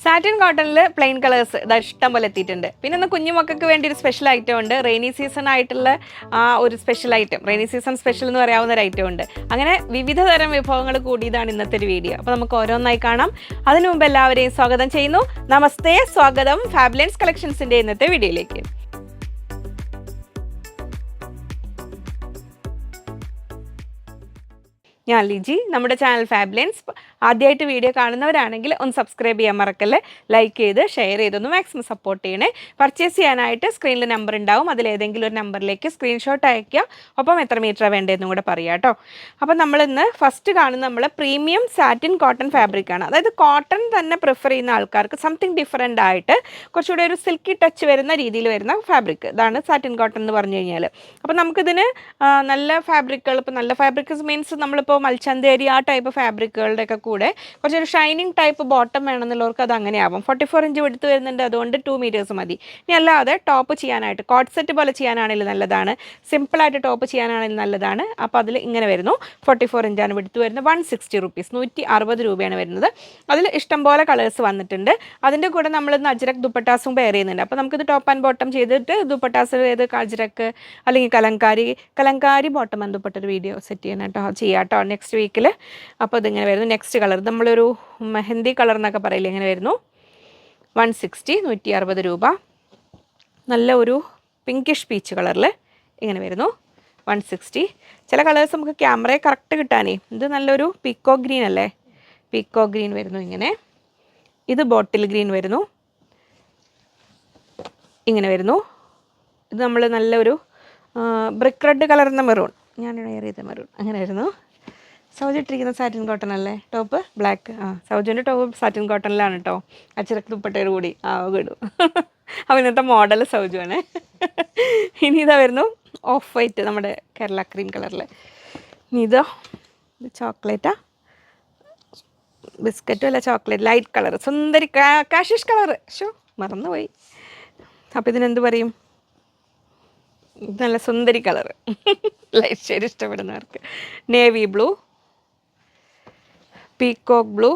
Satin കോട്ടണിൽ plain colours ഇതാ ഇഷ്ടം പോലെ എത്തിയിട്ടുണ്ട്. പിന്നെ ഒന്ന് കുഞ്ഞുമക്കൾക്ക് വേണ്ടി ഒരു സ്പെഷ്യൽ ഐറ്റം ഉണ്ട്. റെയിനി സീസൺ ആയിട്ടുള്ള ഒരു special item, rainy season special എന്ന് പറയാവുന്ന ഒരു ഐറ്റം ഉണ്ട്. അങ്ങനെ വിവിധ തരം വിഭവങ്ങൾ കൂടിയതാണ് ഇന്നത്തെ ഒരു വീഡിയോ. അപ്പോൾ നമുക്ക് ഓരോന്നായി കാണാം. അതിനു മുമ്പ് എല്ലാവരെയും സ്വാഗതം ചെയ്യുന്നു. നമസ്തേ, സ്വാഗതം ഫാബുലൻസ് കളക്ഷൻസിൻ്റെ ഇന്നത്തെ വീഡിയോയിലേക്ക്. ഞാൻ ലിജി. നമ്മുടെ ചാനൽ ഫാബുലൻസ് ആദ്യമായിട്ട് വീഡിയോ കാണുന്നവരാണെങ്കിൽ ഒന്ന് സബ്സ്ക്രൈബ് ചെയ്യാൻ മറക്കല്ലേ. ലൈക്ക് ചെയ്ത് ഷെയർ ചെയ്തൊന്ന് മാക്സിമം സപ്പോർട്ട് ചെയ്യണേ. പർച്ചേസ് ചെയ്യാനായിട്ട് സ്ക്രീനിൽ നമ്പർ ഉണ്ടാവും. അതിലേതെങ്കിലും ഒരു നമ്പറിലേക്ക് സ്ക്രീൻഷോട്ട് അയയ്ക്കുക. ഒപ്പം എത്ര മീറ്ററാണ് വേണ്ടതെന്നും കൂടെ പറയാം കേട്ടോ. അപ്പോൾ നമ്മളിന്ന് ഫസ്റ്റ് കാണുന്ന നമ്മൾ പ്രീമിയം സാറ്റിൻ കോട്ടൺ ഫാബ്രിക്കാണ്. അതായത് കോട്ടൺ തന്നെ പ്രിഫർ ചെയ്യുന്ന ആൾക്കാർക്ക് സംതിങ് ഡിഫറെൻ്റ് ആയിട്ട് കുറച്ചുകൂടെ ഒരു സിൽക്കി ടച്ച് വരുന്ന രീതിയിൽ വരുന്ന ഫാബ്രിക്, ഇതാണ് സാറ്റിൻ കോട്ടൺ എന്ന് പറഞ്ഞു കഴിഞ്ഞാൽ. അപ്പോൾ നമുക്കിതിന് നല്ല ഫാബ്രിക്കുകൾ, ഇപ്പോൾ നല്ല ഫാബ്രിക്സ് മീൻസ് നമ്മളിപ്പോൾ മൽച്ചന്തേരി ആ ടൈപ്പ് ഫാബ്രിക്കുകളുടെയൊക്കെ കൂടെ കുറച്ചൊരു ഷൈനിങ് ടൈപ്പ് ബോട്ടം വേണമെന്നുള്ളവർക്ക് അത് അങ്ങനെയാവും. 44 ഇഞ്ച് എടുത്ത് വരുന്നുണ്ട്, അതുകൊണ്ട് 2 മീറ്റേഴ്സ് മതി. ഇനി അല്ലാതെ ടോപ്പ് ചെയ്യാനായിട്ട് കോട്ട് സെറ്റ് പോലെ ചെയ്യാനാണെങ്കിലും നല്ലതാണ്, സിമ്പിളായിട്ട് ടോപ്പ് ചെയ്യാനാണെങ്കിലും നല്ലതാണ്. അപ്പോൾ അതിൽ ഇങ്ങനെ വരുന്നു. 44 ഇഞ്ചാണ് എടുത്ത് വരുന്നത്. 160 റുപ്പീസ്, 160 രൂപയാണ് വരുന്നത്. അതിൽ ഇഷ്ടംപോലെ കളേഴ്സ് വന്നിട്ടുണ്ട്. അതിൻ്റെ കൂടെ നമ്മൾ അജ്രക് ദുപ്പട്ടാസും പെയർ ചെയ്യുന്നുണ്ട്. അപ്പോൾ നമുക്കിത് ടോപ്പ് ആൻഡ് ബോട്ടം ചെയ്തിട്ട് ദുപ്പട്ടാസ് ഏത് അജ്രക്ക് അല്ലെങ്കിൽ കലങ്കാരി ബോട്ടം ആൻഡ് ദുപ്പട്ടൊരു വീഡിയോ സെറ്റ് ചെയ്യണം കേട്ടോ, ചെയ്യാം കേട്ടോ നെക്സ്റ്റ് വീക്കിൽ. അപ്പോൾ ഇതിങ്ങനെ വരുന്നു. നെക്സ്റ്റ് കളർ നമ്മളൊരു മെഹന്തി കളർ എന്നൊക്കെ പറയില്ലേ, ഇങ്ങനെ വരുന്നു. 160, 160 രൂപ. നല്ല ഒരു പിങ്കിഷ് പീച്ച് കളറിൽ ഇങ്ങനെ വരുന്നു. 160. ചില കളേഴ്സ് നമുക്ക് ക്യാമറയെ കറക്റ്റ് കിട്ടാനേ. ഇത് നല്ലൊരു പീക്കോ ഗ്രീൻ അല്ലേ, പീക്കോ ഗ്രീൻ വരുന്നു ഇങ്ങനെ. ഇത് ബോട്ടിൽ ഗ്രീൻ വരുന്നു, ഇങ്ങനെ വരുന്നു. ഇത് നമ്മൾ നല്ലൊരു ബ്രിക്ക് റെഡ് കളർന്ന മെറൂൺ, ഞാൻ വെയർ ചെയ്ത മെറൂൺ, അങ്ങനെ വരുന്നു. സൗജ് ഇട്ടിരിക്കുന്ന സാറ്റിൻ കോട്ടൺ അല്ലേ ടോപ്പ്, ബ്ലാക്ക്. സൗജൻ്റെ ടോപ്പ് സാറ്റിൻ കോട്ടണിലാണ് കേട്ടോ, അച്ചിറക്ക് ദുപ്പട്ടയോട് കൂടി വിടും. അപ്പോൾ ഇന്നത്തെ മോഡൽ സൗജുവാണ്. ഇനി ഇതാ വരുന്നു ഓഫ് വൈറ്റ്, നമ്മുടെ കേരള ക്രീം കളറിൽ. ഇത് ചോക്ലേറ്റാ, ബിസ്ക്കറ്റും അല്ല ചോക്ലേറ്റ്, ലൈറ്റ് കളർ, സുന്ദരി കാഷിഷ് കളർ. ഷോ മറന്നുപോയി. അപ്പോൾ ഇതിനെന്ത് പറയും? നല്ല സുന്ദരി കളർ, ലൈറ്റ് ഷെയ്ഡ് ഇഷ്ടപ്പെടുന്നവർക്ക്. Navy blue, peacock blue.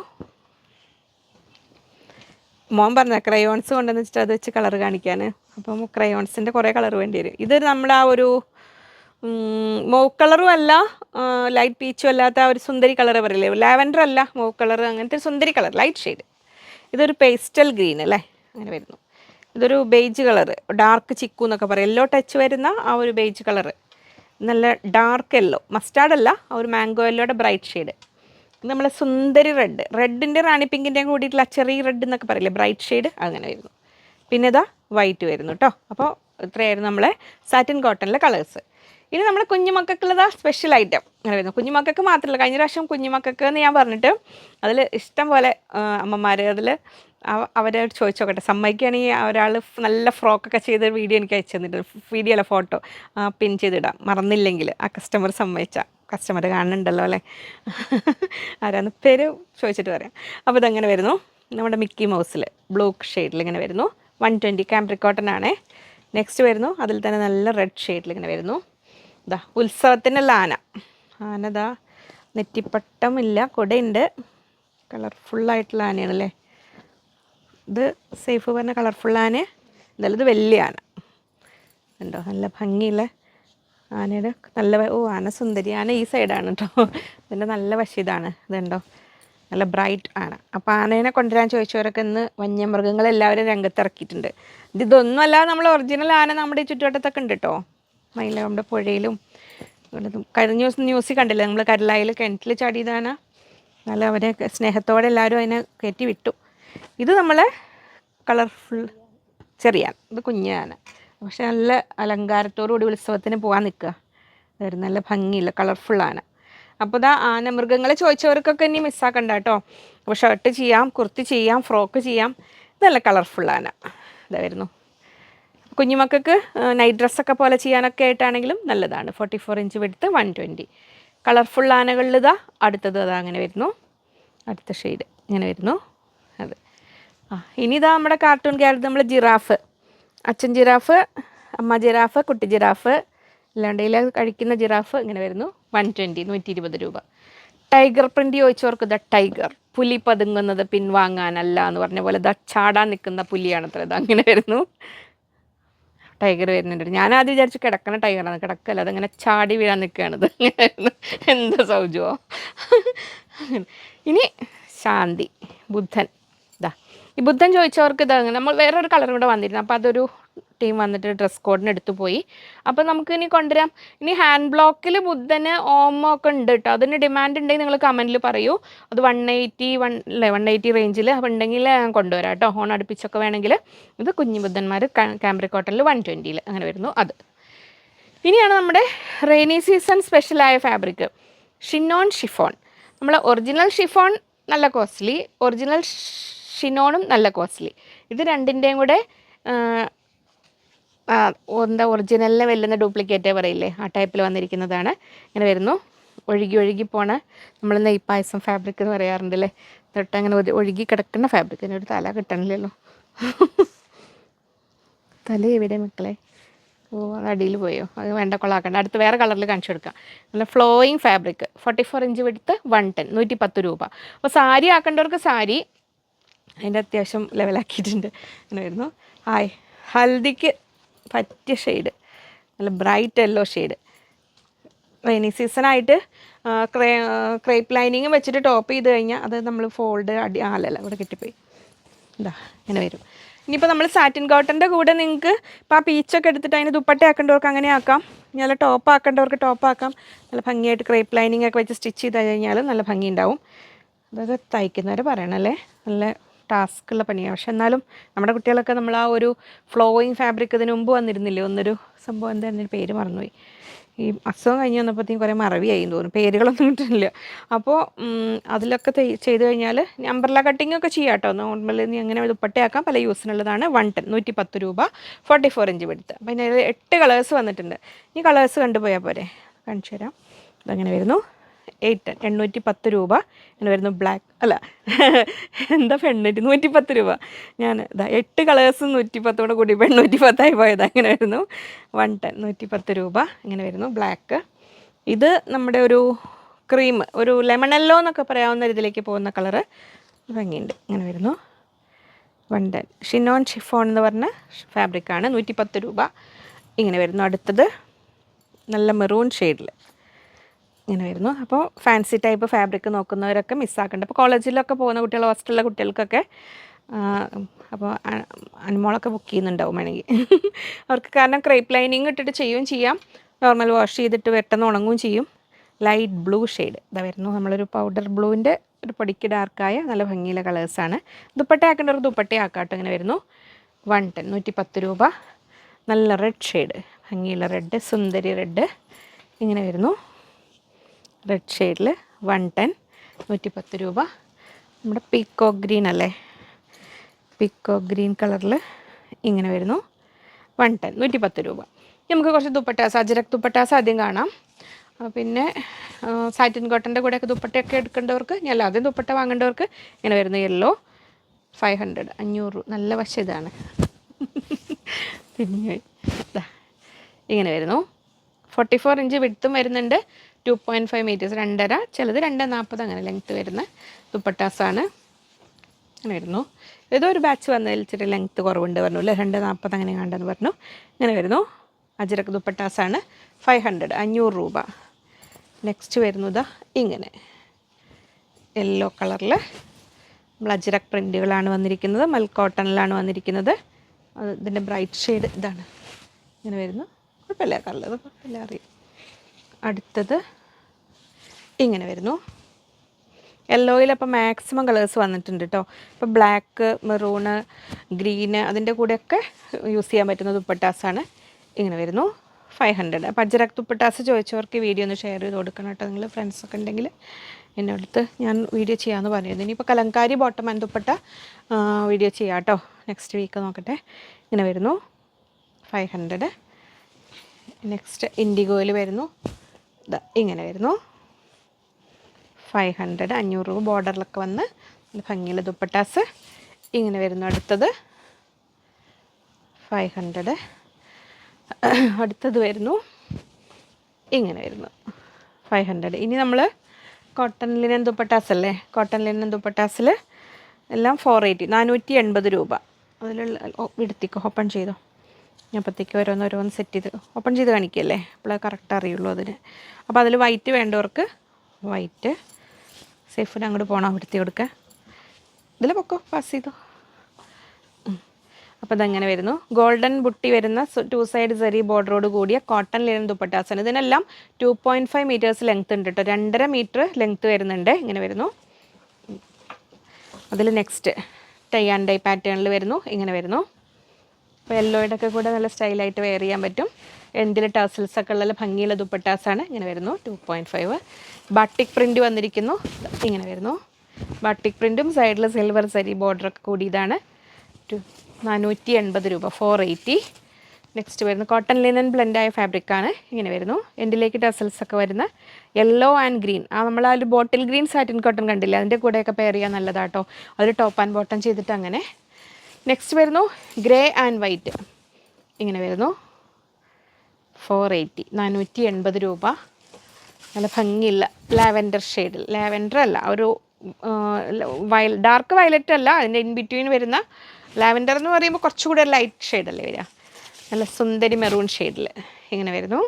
മോൻ പറഞ്ഞ ക്രയോൺസ് കൊണ്ടുവന്ന് വെച്ചിട്ട് അത് വെച്ച് കളർ കാണിക്കാൻ. അപ്പം ക്രയോൺസിൻ്റെ കുറേ കളർ വേണ്ടി വരും. ഇത് നമ്മൾ ആ ഒരു മൗ കളറും അല്ല, ലൈറ്റ് പീച്ചും അല്ലാത്ത ഒരു സുന്ദരി കളർ പറയില്ലേ, ലാവൻഡർ അല്ല, മൗ കളർ, അങ്ങനത്തെ സുന്ദരി കളർ, ലൈറ്റ് ഷെയ്ഡ്. ഇതൊരു പേസ്റ്റൽ ഗ്രീൻ അല്ലേ, അങ്ങനെ വരുന്നു. ഇതൊരു ബേജ് കളർ, ഡാർക്ക് ചിക്കു എന്നൊക്കെ പറയും, യെല്ലോ ടച്ച് വരുന്ന ആ ഒരു ബേജ് കളർ. നല്ല ഡാർക്ക് യെല്ലോ, മസ്റ്റാർഡല്ല, ആ ഒരു മാംഗോ യെല്ലോയുടെ ബ്രൈറ്റ് ഷെയ്ഡ്. നമ്മളെ സുന്ദരി റെഡ്, റെഡിൻ്റെ റാണി പിങ്കിൻ്റെയും കൂടിയിട്ടുള്ള ചെറി റെഡ് എന്നൊക്കെ പറയില്ലേ, ബ്രൈറ്റ് ഷെയ്ഡ്, അങ്ങനെ വരുന്നു. പിന്നെ ഇതാ വൈറ്റ് വരുന്നു കേട്ടോ. അപ്പോൾ ഇത്രയായിരുന്നു നമ്മളെ സാറ്റിൻ കോട്ടണിലെ കളേഴ്സ്. ഇനി നമ്മൾ കുഞ്ഞുമക്കൾക്കുള്ളതാ സ്പെഷ്യൽ ഐറ്റം അങ്ങനെ വരുന്നു. കുഞ്ഞുമക്കൾക്ക് മാത്രമല്ല, കഴിഞ്ഞ പ്രാവശ്യം കുഞ്ഞുമക്കൾക്ക് എന്ന് ഞാൻ പറഞ്ഞിട്ട് അതിൽ ഇഷ്ടം പോലെ അമ്മമാർ അതിൽ അവരെ ചോദിച്ചു നോക്കട്ടെ, സമ്മതിക്കുകയാണെങ്കിൽ ഒരാൾ നല്ല ഫ്രോക്കൊക്കെ ചെയ്ത വീഡിയോ എനിക്ക് അയച്ചു തന്നിട്ട്, വീഡിയോ അല്ല ഫോട്ടോ പിൻ ചെയ്തിടാം മറന്നില്ലെങ്കിൽ, ആ കസ്റ്റമർ സമ്മതിച്ച കസ്റ്റമർ കാണുന്നുണ്ടല്ലോ അല്ലേ, ആരാന്ന് പേര് ചോദിച്ചിട്ട് പറയാം. അപ്പോൾ ഇതങ്ങനെ വരുന്നു. നമ്മുടെ മിക്കി മൗസിൽ ബ്ലൂ ഷെയ്ഡിൽ ഇങ്ങനെ വരുന്നു. 120 കാംബ്രിക് കോട്ടൺ ആണേ. നെക്സ്റ്റ് വരുന്നു അതിൽ തന്നെ നല്ല റെഡ് ഷെയ്ഡിൽ ഇങ്ങനെ വരുന്നു. ഇതാ ഉത്സവത്തിനുള്ള ആനതാ നെറ്റിപ്പട്ടമില്ല, കുടയുണ്ട്, കളർഫുള്ളായിട്ടുള്ള ആനയാണല്ലേ. ഇത് സേഫ് പറഞ്ഞ കളർഫുൾ ആന. എന്തായാലും ഇത് വലിയ ആന ഉണ്ടോ, നല്ല ഭംഗിയുള്ള ആനയുടെ നല്ല ആന സുന്ദരി. ആന ഈ സൈഡാണ് കേട്ടോ, ഇതിൻ്റെ നല്ല വശം ഇതാണ്. ഇതുണ്ടോ, നല്ല ബ്രൈറ്റ് ആന. അപ്പോൾ ആനേനെ കൊണ്ടുവരാൻ ചോദിച്ചവരൊക്കെ ഇന്ന് വന്യമൃഗങ്ങളെല്ലാവരും രംഗത്തിറക്കിയിട്ടുണ്ട്. ഇതൊന്നും അല്ലാതെ നമ്മൾ ഒറിജിനൽ ആന നമ്മുടെ ഈ ചുറ്റുവട്ടത്തൊക്കെ ഉണ്ട് കേട്ടോ, മയിലാവുമ്പോൾ പുഴയിലും. കഴിഞ്ഞ ദിവസം ന്യൂസിൽ കണ്ടില്ലേ നമ്മൾ, കരലായിൽ കിണറ്റിൽ ചാടിയതാന. നല്ല അവരെ സ്നേഹത്തോടെ എല്ലാവരും അതിനെ കയറ്റി വിട്ടു. ഇത് നമ്മളെ കളർഫുൾ ചെറിയാൻ, ഇത് കുഞ്ഞാന, പക്ഷെ നല്ല അലങ്കാരത്തോടുകൂടി ഉത്സവത്തിന് പോകാൻ നിൽക്കുക. ഇതായിരുന്നു നല്ല ഭംഗിയില്ല കളർഫുള്ളാന. അപ്പോൾ ഇതാ ആന മൃഗങ്ങളെ ചോദിച്ചവർക്കൊക്കെ ഇനി മിസ്സാക്കണ്ട കേട്ടോ. അപ്പോൾ ഷർട്ട് ചെയ്യാം, കുർത്തി ചെയ്യാം, ഫ്രോക്ക് ചെയ്യാം. ഇത് നല്ല കളർഫുള്ളാന ഇതായിരുന്നു. കുഞ്ഞുമക്കൾക്ക് നൈറ്റ് ഡ്രസ്സൊക്കെ പോലെ ചെയ്യാനൊക്കെ ആയിട്ടാണെങ്കിലും നല്ലതാണ്. 44 ഇഞ്ച് വെടുത്ത് 120. കളർഫുൾ ആനകളിൽ ഇതാ അടുത്തത് അതാ അങ്ങനെ വരുന്നു. അടുത്ത ഷെയ്ഡ് ഇങ്ങനെ വരുന്നു. അത് ഇനി ഇതാ നമ്മുടെ കാർട്ടൂൺ ക്യാരറ്റ്, നമ്മൾ ജിറാഫ്, അച്ഛൻ ജിറാഫ്, അമ്മ ജിറാഫ്, കുട്ടി ജിറാഫ്, അല്ലാണ്ടയിൽ കഴിക്കുന്ന ജിറാഫ് ഇങ്ങനെ വരുന്നു. 120, 120 രൂപ. ടൈഗർ പ്രിൻ്റ് ചോദിച്ചവർക്ക് ഇതാ ടൈഗർ പുലി പതുങ്ങുന്നത് പിൻവാങ്ങാനല്ല എന്ന് പറഞ്ഞ പോലെ ഇതാ ചാടാൻ നിൽക്കുന്ന പുലിയാണത്ര. ഇത് അങ്ങനെ വരുന്നു. ടൈഗർ വരുന്നുണ്ട്. ഞാൻ ആദ്യം വിചാരിച്ചു കിടക്കണ ടൈഗറാണ്, കിടക്കല്ല, അതങ്ങനെ ചാടി വീഴാൻ നിൽക്കുകയാണിത്. അങ്ങനെയായിരുന്നു. എന്താ സൗജോ. ഇനി ശാന്തി ബുദ്ധൻ. ഇതാ ഈ ബുദ്ധൻ ചോദിച്ചവർക്ക് ഇതാ നമ്മൾ വേറൊരു കളർ കൂടെ വന്നിരുന്നു. അപ്പോൾ അതൊരു ടീം വന്നിട്ട് ഡ്രസ് കോഡിന് എടുത്തു പോയി. അപ്പോൾ നമുക്ക് ഇനി കൊണ്ടുവരാം. ഇനി ഹാൻഡ് ബ്ലോക്കിൽ ബുദ്ധന് ഓമോ ഒക്കെ ഉണ്ട് കേട്ടോ. അതിന് ഡിമാൻഡ് ഉണ്ടെങ്കിൽ നിങ്ങൾ കമൻറ്റിൽ പറയൂ. അത് 180 റേഞ്ചിൽ അപ്പോൾ ഉണ്ടെങ്കിൽ ഞാൻ കൊണ്ടുവരാം കേട്ടോ. ഓൺ അടുപ്പിച്ചൊക്കെ വേണമെങ്കിൽ. ഇത് കുഞ്ഞു ബുദ്ധന്മാർ കാംബ്രിക് കോട്ടണിൽ 120 അങ്ങനെ വരുന്നു. അത് ഇനിയാണ് നമ്മുടെ റെയിനി സീസൺ സ്പെഷ്യലായ ഫാബ്രിക് ഷിനോൺ ഷിഫോൺ. നമ്മൾ ഒറിജിനൽ ഷിഫോൺ നല്ല കോസ്റ്റ്ലി, ഒറിജിനൽ ഷിനോണും നല്ല കോസ്റ്റ്ലി. ഇത് രണ്ടിൻ്റെയും കൂടെ എന്താ ഒറിജിനലിനെ വെല്ലുന്ന ഡ്യൂപ്ലിക്കേറ്റേ പറയില്ലേ, ആ ടൈപ്പിൽ വന്നിരിക്കുന്നതാണ്. ഇങ്ങനെ വരുന്നു. ഒഴുകി പോണ നമ്മൾ നെയ്പായസം ഫാബ്രിക് എന്ന് പറയാറുണ്ടല്ലേ, തൊട്ട് അങ്ങനെ ഒഴുകി കിടക്കുന്ന ഫാബ്രിക്. ഒരു തല കിട്ടണില്ലല്ലോ. തല എവിടെ മക്കളെ? ഓ അത് അടിയിൽ പോയോ? അത് വേണ്ട, കൊള്ളാക്കണ്ട. അടുത്ത് വേറെ കളറിൽ കാണിച്ചു കൊടുക്കാം. നല്ല ഫ്ലോയിങ് ഫാബ്രിക് 44 ഇഞ്ച് വിടുത്ത് 110 110 രൂപ. അപ്പോൾ സാരി ആക്കേണ്ടവർക്ക് സാരി അതിൻ്റെ അത്യാവശ്യം ലെവലാക്കിയിട്ടുണ്ട്. അങ്ങനെ വരുന്നു. ഹൽദിക്ക് പറ്റിയ ഷെയ്ഡ്, നല്ല ബ്രൈറ്റ് യെല്ലോ ഷെയ്ഡ്. റെയിനി സീസണായിട്ട് ക്രേപ്പ് ലൈനിങ് വെച്ചിട്ട് ടോപ്പ് ചെയ്ത് കഴിഞ്ഞാൽ അത് നമ്മൾ ഫോൾഡ് അല്ലല്ല ഇവിടെ കിട്ടിപ്പോയി. എന്താ ഇങ്ങനെ വരും. ഇനിയിപ്പോൾ നമ്മൾ സാറ്റിൻ കോട്ടൻ്റെ കൂടെ നിങ്ങൾക്ക് ഇപ്പോൾ ആ പീച്ചൊക്കെ എടുത്തിട്ട് അതിന് ദുപ്പട്ട ആക്കേണ്ടവർക്ക് അങ്ങനെ ആക്കാം. നല്ല ടോപ്പ് ആക്കേണ്ടവർക്ക് ടോപ്പ് ആക്കാം. നല്ല ഭംഗിയായിട്ട് ക്രേപ്പ് ലൈനിങ് ഒക്കെ വെച്ച് സ്റ്റിച്ച് ചെയ്ത് കഴിഞ്ഞാൽ നല്ല ഭംഗി ഉണ്ടാവും. അതൊക്കെ തയ്ക്കുന്നവരെ പറയണല്ലേ, നല്ല ടാസ്ക്കുള്ള പണിയാണ്. പക്ഷെ എന്നാലും നമ്മുടെ കുട്ടികളൊക്കെ നമ്മൾ ആ ഒരു ഫ്ലോയിങ് ഫാബ്രിക് ഇതിന് മുമ്പ് വന്നിരുന്നില്ലേ, ഒന്നൊരു സംഭവം എന്തായിരുന്നു പേര് മറന്നുപോയി. ഈ അസുഖം കഴിഞ്ഞ് വന്നപ്പോഴത്തേക്കും കുറേ മറവിയായി തോന്നുന്നു, പേരുകളൊന്നും കിട്ടുന്നില്ല. അപ്പോൾ അതിലൊക്കെ ചെയ്ത് കഴിഞ്ഞാൽ അംബ്രല കട്ടിങ് ഒക്കെ ചെയ്യാം കേട്ടോ. നോർമൽ നീ അങ്ങനെ ദുപ്പട്ടയാക്കാം, പല യൂസിനുള്ളതാണ്. 110 രൂപ 44 ഇഞ്ച് എടുത്ത്. അപ്പോൾ അതിന് 8 കളേഴ്സ് വന്നിട്ടുണ്ട്. ഈ കളേഴ്സ് കണ്ടുപോയാൽ പോരെ, കാണിച്ചു തരാം. അതങ്ങനെ വരുന്നു. 810 രൂപ അങ്ങനെ വരുന്നു. ബ്ലാക്ക് അല്ല എന്താ 110 രൂപ. ഞാൻ ഇതാ 8 കളേഴ്സും 110 കൂടി 810 പോയത്. അങ്ങനെ വരുന്നു. 110 രൂപ ഇങ്ങനെ വരുന്നു. ബ്ലാക്ക്. ഇത് നമ്മുടെ ഒരു ക്രീം, ഒരു ലെമണല്ലോ എന്നൊക്കെ പറയാവുന്ന ഇതിലേക്ക് പോകുന്ന കളറ് ഭംഗിയുണ്ട്. ഇങ്ങനെ വരുന്നു. 110 ഷിനോൺ ഷിഫോൺ എന്ന് പറഞ്ഞ ഫാബ്രിക്കാണ്. 110 രൂപ ഇങ്ങനെ വരുന്നു. അടുത്തത് നല്ല മെറൂൺ ഷെയ്ഡിൽ ഇങ്ങനെ വരുന്നു. അപ്പോൾ ഫാൻസി ടൈപ്പ് ഫാബ്രിക് നോക്കുന്നവരൊക്കെ മിസ്സാക്കേണ്ട. അപ്പോൾ കോളേജിലൊക്കെ പോകുന്ന കുട്ടികൾ, ഹോസ്റ്റലിലെ കുട്ടികൾക്കൊക്കെ അപ്പോൾ അനുമോളൊക്കെ ബുക്ക് ചെയ്യുന്നുണ്ടാവും വേണമെങ്കിൽ അവർക്ക്. കാരണം ക്രേപ്പ് ലൈനിങ് ഇട്ടിട്ട് ചെയ്യുകയും ചെയ്യാം, നോർമൽ വാഷ് ചെയ്തിട്ട് പെട്ടെന്ന് ഉണങ്ങുകയും ചെയ്യും. ലൈറ്റ് ബ്ലൂ ഷെയ്ഡ് ഇതാ വരുന്നു. നമ്മളൊരു പൗഡർ ബ്ലൂവിൻ്റെ ഒരു പൊടിക്ക് ഡാർക്കായ നല്ല ഭംഗിയിലെ കളേഴ്സാണ്. ദുപ്പട്ട ആക്കേണ്ടവർക്ക് ദുപ്പട്ട ആക്കാട്ടോ. ഇങ്ങനെ വരുന്നു. 110 രൂപ. നല്ല റെഡ് ഷെയ്ഡ്, ഭംഗിയുള്ള റെഡ്, സുന്ദരി റെഡ് ഇങ്ങനെ വരുന്നു. റെഡ് ഷെയ്ഡിൽ 110 രൂപ. നമ്മുടെ പീക്കോ ഗ്രീൻ അല്ലേ, പീക്കോ ഗ്രീൻ കളറിൽ ഇങ്ങനെ വരുന്നു. 110 രൂപ. നമുക്ക് കുറച്ച് ദുപ്പട്ടാസ്, അജ്രക് ദുപ്പട്ടാസ് ആദ്യം കാണാം. പിന്നെ സാറ്റിൻ കോട്ടൻ്റെ കൂടെയൊക്കെ ദുപ്പട്ടയൊക്കെ എടുക്കേണ്ടവർക്ക്, ഞാൻ ആദ്യം ദുപ്പട്ട വാങ്ങേണ്ടവർക്ക് ഇങ്ങനെ വരുന്നു. യെല്ലോ 500 നല്ല വശം ഇതാണ്. പിന്നെ ഇങ്ങനെ വരുന്നു. 44 ഇഞ്ച് വിഡ്ത്തും വരുന്നുണ്ട്. 2.5 മീറ്റേഴ്സ്, 2.5, ചിലത് 2.40 അങ്ങനെ ലെങ്ത്ത് വരുന്ന ദുപ്പട്ടാസാണ്. അങ്ങനെ വരുന്നു. ഏതോ ഒരു ബാച്ച് വന്നതിൽ ഇച്ചിരി ലെങ്ത്ത് കുറവുണ്ട് പറഞ്ഞു അല്ലേ, 2.40 അങ്ങനെ കണ്ടെന്ന് പറഞ്ഞു. ഇങ്ങനെ വരുന്നു. അജ്രക് ദുപ്പട്ടാസാണ്. 500 രൂപ. നെക്സ്റ്റ് വരുന്നത് ഇങ്ങനെ യെല്ലോ കളറിൽ നമ്മൾ അജ്രക് പ്രിൻറ്റുകളാണ് വന്നിരിക്കുന്നത്. മൽ കോട്ടണിലാണ് വന്നിരിക്കുന്നത്. ഇതിൻ്റെ ബ്രൈറ്റ് ഷെയ്ഡ് ഇതാണ്. ഇങ്ങനെ വരുന്നു. കുഴപ്പമില്ല, കളർ കുഴപ്പമില്ല, അറിയാം. അടുത്തത് ഇങ്ങനെ വരുന്നു. യെല്ലോയിൽ അപ്പോൾ മാക്സിമം കളേഴ്സ് വന്നിട്ടുണ്ട് കേട്ടോ. ഇപ്പോൾ ബ്ലാക്ക്, മെറൂണ്, ഗ്രീന് അതിൻ്റെ കൂടെയൊക്കെ യൂസ് ചെയ്യാൻ പറ്റുന്ന ദുപ്പട്ടാസാണ്. ഇങ്ങനെ വരുന്നു. 500. അപ്പോൾ അജ്രക് ദുപ്പട്ടാസ് ചോദിച്ചവർക്ക് വീഡിയോ ഒന്ന് ഷെയർ ചെയ്ത് കൊടുക്കണം കേട്ടോ. നിങ്ങൾ ഫ്രണ്ട്സൊക്കെ ഉണ്ടെങ്കിൽ എന്നോടത്ത് ഞാൻ വീഡിയോ ചെയ്യാമെന്ന് പറഞ്ഞിരുന്നു. ഇനിയിപ്പോൾ Kalamkari bottom and dupatta video ചെയ്യാം കേട്ടോ. നെക്സ്റ്റ് വീക്ക് നോക്കട്ടെ. ഇങ്ങനെ വരുന്നു. 500. നെക്സ്റ്റ് ഇൻഡിഗോയിൽ വരുന്നു. ഇങ്ങനെ വരുന്നു. 500. 500 രൂപ. ബോർഡറിലൊക്കെ വന്ന് ഭംഗിയുള്ള ദുപ്പട്ടാസ് ഇങ്ങനെ വരുന്നു. അടുത്തത് 500. അടുത്തത് വരുന്നു. ഇങ്ങനെ വരുന്നു. 500. ഇനി നമ്മൾ കോട്ടൺ ലിനൻ ദുപ്പട്ടാസ് അല്ലേ, കോട്ടൺ ലിനൻ ദുപ്പട്ടാസിൽ എല്ലാം 480, 480 രൂപ. അതിലുള്ള എടുത്തിക്കോ, ഓപ്പൺ ചെയ്തോ. ഞാൻ അപ്പോഴത്തേക്ക് ഓരോന്നോരോന്ന് സെറ്റ് ചെയ്ത് ഓപ്പൺ ചെയ്ത് കാണിക്കല്ലേ, അപ്പോഴേ കറക്റ്റ് അറിയുള്ളൂ അതിന്. അപ്പോൾ അതിൽ വൈറ്റ് വേണ്ടവർക്ക് വൈറ്റ്. സേഫിന് അങ്ങോട്ട് പോകണം, എടുത്തി കൊടുക്കുക. ഇതിൽ പൊക്കോ, പാസ് ചെയ്തോ. അപ്പോൾ ഇതങ്ങനെ വരുന്നു. ഗോൾഡൻ ബുട്ടി വരുന്ന 2 സൈഡ് സെറി ബോർഡറോട് കൂടിയ കോട്ടൺ ലിനൻ ദുപ്പട്ടാസാണ്. ഇതിനെല്ലാം 2.5 മീറ്റേഴ്സ് ലെങ്ത് ഉണ്ട് കേട്ടോ, 2.5 മീറ്റർ ലെങ്ത് വരുന്നുണ്ട്. ഇങ്ങനെ വരുന്നു. അതിൽ നെക്സ്റ്റ് ടൈ ആൻഡ് ഡൈ പാറ്റേണിൽ വരുന്നു. ഇങ്ങനെ വരുന്നു. അപ്പോൾ യെല്ലോയിടൊക്കെ കൂടെ നല്ല സ്റ്റൈലായിട്ട് വെയർ ചെയ്യാൻ പറ്റും. എന്തിൽ ടസൽസൊക്കെ ഉള്ള ഭംഗിയുള്ള ദുപ്പട്ടാസാണ്. ഇങ്ങനെ വരുന്നു. 2.5. ബാട്ടിക് പ്രിൻറ്റ് വന്നിരിക്കുന്നു. ഇങ്ങനെ വരുന്നു. ബാട്ടിക് പ്രിൻറ്റും സൈഡിൽ സിൽവർ സരി ബോർഡറൊക്കെ കൂടിയതാണ്. 480 രൂപ, 480. നെക്സ്റ്റ് വരുന്നു കോട്ടൺ ലിനൻ ബ്ലെൻഡായ ഫാബ്രിക്കാണ്. ഇങ്ങനെ വരുന്നു. എൻഡിലേക്ക് ടസൽസൊക്കെ വരുന്ന യെല്ലോ ആൻഡ് ഗ്രീൻ. നമ്മൾ ആ ഒരു ബോട്ടിൽ ഗ്രീൻ സാറ്റിൻ കോട്ടൺ കണ്ടില്ല, അതിൻ്റെ കൂടെയൊക്കെ പെയർ ചെയ്യാൻ നല്ലതാട്ടോ. അതൊരു ടോപ്പ് ആൻഡ് ബോട്ടം ചെയ്തിട്ട് അങ്ങനെ. നെക്സ്റ്റ് വരുന്നു ഗ്രേ ആൻഡ് വൈറ്റ്. ഇങ്ങനെ വരുന്നു. 480, 480 രൂപ. നല്ല ഭംഗിയില്ല ലാവൻഡർ ഷെയ്ഡിൽ, ലാവൻഡർ അല്ല, ഒരു ഡാർക്ക് വയലറ്റ് അല്ല, അതിൻ്റെ ഇൻ ബിറ്റ്വീൻ വരുന്ന ലാവൻഡർ എന്ന് പറയുമ്പോൾ കുറച്ചുകൂടെ ലൈറ്റ് ഷെയ്ഡല്ലേ വരിക. നല്ല സുന്ദരി മെറൂൺ ഷെയ്ഡിൽ ഇങ്ങനെ വരുന്നു.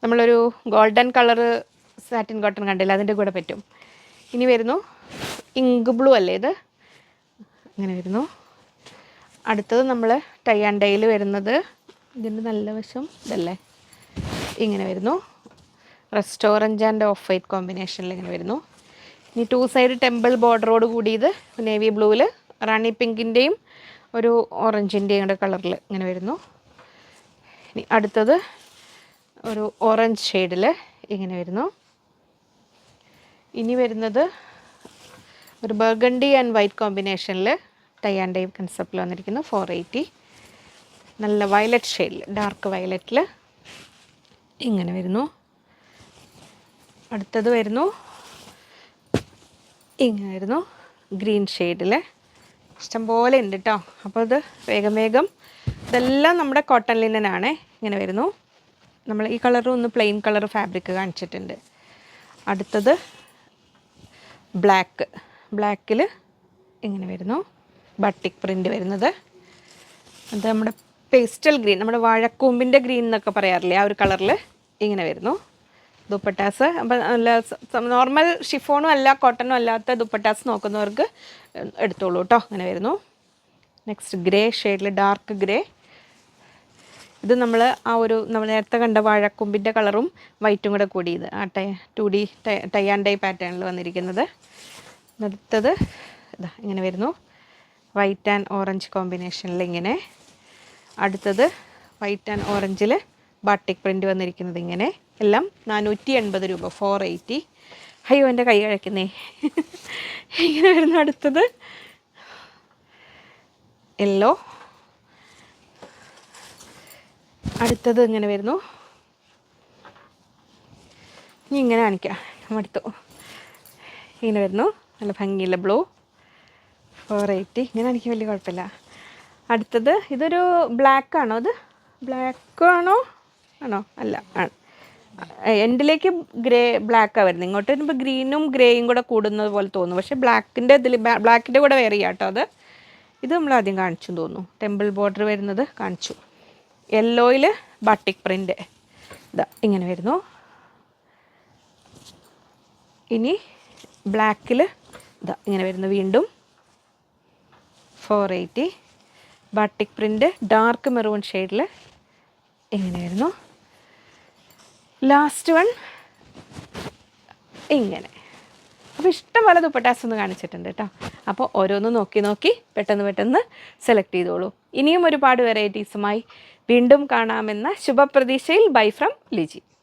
നമ്മളൊരു ഗോൾഡൻ കളറ് സാറ്റിൻ കോട്ടൺ കണ്ടില്ല, അതിൻ്റെ കൂടെ പറ്റും. ഇനി വരുന്നു ഇങ്ക് ബ്ലൂ അല്ലേ ഇത്. ഇങ്ങനെ വരുന്നു. അടുത്തത് നമ്മൾ ടൈ ആൻഡ് ഡൈയിൽ വരുന്നത്, ഇതിൻ്റെ നല്ല വശം ഇതല്ലേ, ഇങ്ങനെ വരുന്നു. റെസ്റ്റോറൻറ്റ് ആൻഡ് ഓഫ് വൈറ്റ് കോമ്പിനേഷനിൽ ഇങ്ങനെ വരുന്നു. ഇനി 2 സൈഡ് ടെമ്പിൾ ബോർഡറോട് കൂടിയത് നേവി ബ്ലൂവിൽ റാണി പിങ്കിൻ്റെയും ഒരു ഓറഞ്ചിൻ്റെയും കൂടെ കളറിൽ ഇങ്ങനെ വരുന്നു. ഇനി അടുത്തത് ഒരു ഓറഞ്ച് ഷെയ്ഡിൽ ഇങ്ങനെ വരുന്നു. ഇനി വരുന്നത് ഒരു ബർഗണ്ടി ആൻഡ് വൈറ്റ് കോമ്പിനേഷനിൽ ടൈ ആൻഡ് ഡൈ കൺസെപ്റ്റിൽ വന്നിരിക്കുന്നു. 480. നല്ല വയലറ്റ് ഷെയ്ഡിൽ, ഡാർക്ക് വയലറ്റിൽ ഇങ്ങനെ വരുന്നു. അടുത്തത് വരുന്നു ഇങ്ങനെ വരുന്നു ഗ്രീൻ ഷെയ്ഡിൽ. ഇഷ്ടംപോലെ ഉണ്ട് കേട്ടോ. അപ്പോൾ ഇത് വേഗം വേഗം, ഇതെല്ലാം നമ്മുടെ കോട്ടൺ ലിനനാണ്. ഇങ്ങനെ വരുന്നു. നമ്മൾ ഈ കളറും ഒന്ന് പ്ലെയിൻ കളർ ഫാബ്രിക് കാണിച്ചിട്ടുണ്ട്. അടുത്തത് ബ്ലാക്കിൽ ഇങ്ങനെ വരുന്നു. ബട്ടിക് പ്രിൻ്റ് വരുന്നത്. അത് നമ്മുടെ പേസ്റ്റൽ ഗ്രീൻ, നമ്മുടെ വാഴക്കൂമ്പിൻ്റെ ഗ്രീൻ എന്നൊക്കെ പറയാറില്ലേ, ആ ഒരു കളറിൽ ഇങ്ങനെ വരുന്നു ദുപ്പട്ടാസ്. അപ്പം നല്ല നോർമൽ ഷിഫോണും അല്ല കോട്ടണും അല്ലാത്ത ദുപ്പട്ടാസ് നോക്കുന്നവർക്ക് എടുത്തോളൂ കേട്ടോ. അങ്ങനെ വരുന്നു. നെക്സ്റ്റ് ഗ്രേ ഷെയ്ഡിൽ, ഡാർക്ക് ഗ്രേ. ഇത് നമ്മൾ നമ്മൾ നേരത്തെ കണ്ട വാഴക്കൊമ്പിൻ്റെ കളറും വൈറ്റും കൂടെ കൂടിയത്, ആ 2D ടൈ ആൻഡ് ഡൈ പാറ്റേണിൽ വന്നിരിക്കുന്നത്. അടുത്തത് ഇതാ ഇങ്ങനെ വരുന്നു. വൈറ്റ് ആൻഡ് ഓറഞ്ച് കോമ്പിനേഷനിൽ ഇങ്ങനെ. അടുത്തത് വൈറ്റ് ആൻഡ് ഓറഞ്ചിൽ ബാട്ടിക് പ്രിൻ്റ് വന്നിരിക്കുന്നത് ഇങ്ങനെ. എല്ലാം 480 രൂപ, 480. അയ്യോ എൻ്റെ കൈ കഴിക്കുന്നേ. ഇങ്ങനെ വരുന്നു. അടുത്തത് യെല്ലോ. അടുത്തത് ഇങ്ങനെ വരുന്നു. ഇനി ഇങ്ങനെ കാണിക്കാം, അടുത്തു ഇങ്ങനെ വരുന്നു. നല്ല ഭംഗിയില്ല ബ്ലൂ, 480. ഇങ്ങനെ എനിക്ക് വലിയ കുഴപ്പമില്ല. അടുത്തത് ഇതൊരു ബ്ലാക്ക് ആണോ, ഇത് ബ്ലാക്ക് ആണോ അല്ല, എൻഡിലേക്ക് ബ്ലാക്കാണ് വരുന്നത്. ഇങ്ങോട്ട് വരുമ്പോൾ ഗ്രീനും ഗ്രേയും കൂടെ കൂടുന്നത് പോലെ തോന്നുന്നു. പക്ഷേ ബ്ലാക്കിൻ്റെ കൂടെ വേറെ ചെയ്യാം കേട്ടോ. ഇത് നമ്മൾ ആദ്യം കാണിച്ചു തോന്നുന്നു. ടെമ്പിൾ ബോർഡർ വരുന്നത് കാണിച്ചു. യെല്ലോയിൽ ബാട്ടിക് പ്രിൻ്റ് ഇതാ ഇങ്ങനെ വരുന്നു. ഇനി ബ്ലാക്കിൽ ഇതാ ഇങ്ങനെ വരുന്നു. വീണ്ടും 480. ബാട്ടിക് പ്രിൻ്റ് ഡാർക്ക് മെറൂൺ ഷെയ്ഡിൽ ഇങ്ങനെ വരുന്നു. ലാസ്റ്റ് വൺ ഇങ്ങനെ. അപ്പോൾ ഇഷ്ടംപോലെ ദുപ്പട്ടാസ് ഒന്ന് കാണിച്ചിട്ടുണ്ട് കേട്ടോ. അപ്പോൾ ഓരോന്ന് നോക്കി പെട്ടെന്ന് സെലക്ട് ചെയ്തോളൂ. ഇനിയും ഒരുപാട് വെറൈറ്റീസുമായി വീണ്ടും കാണാമെന്ന ശുഭപ്രതീക്ഷയിൽ. Bye from Liji.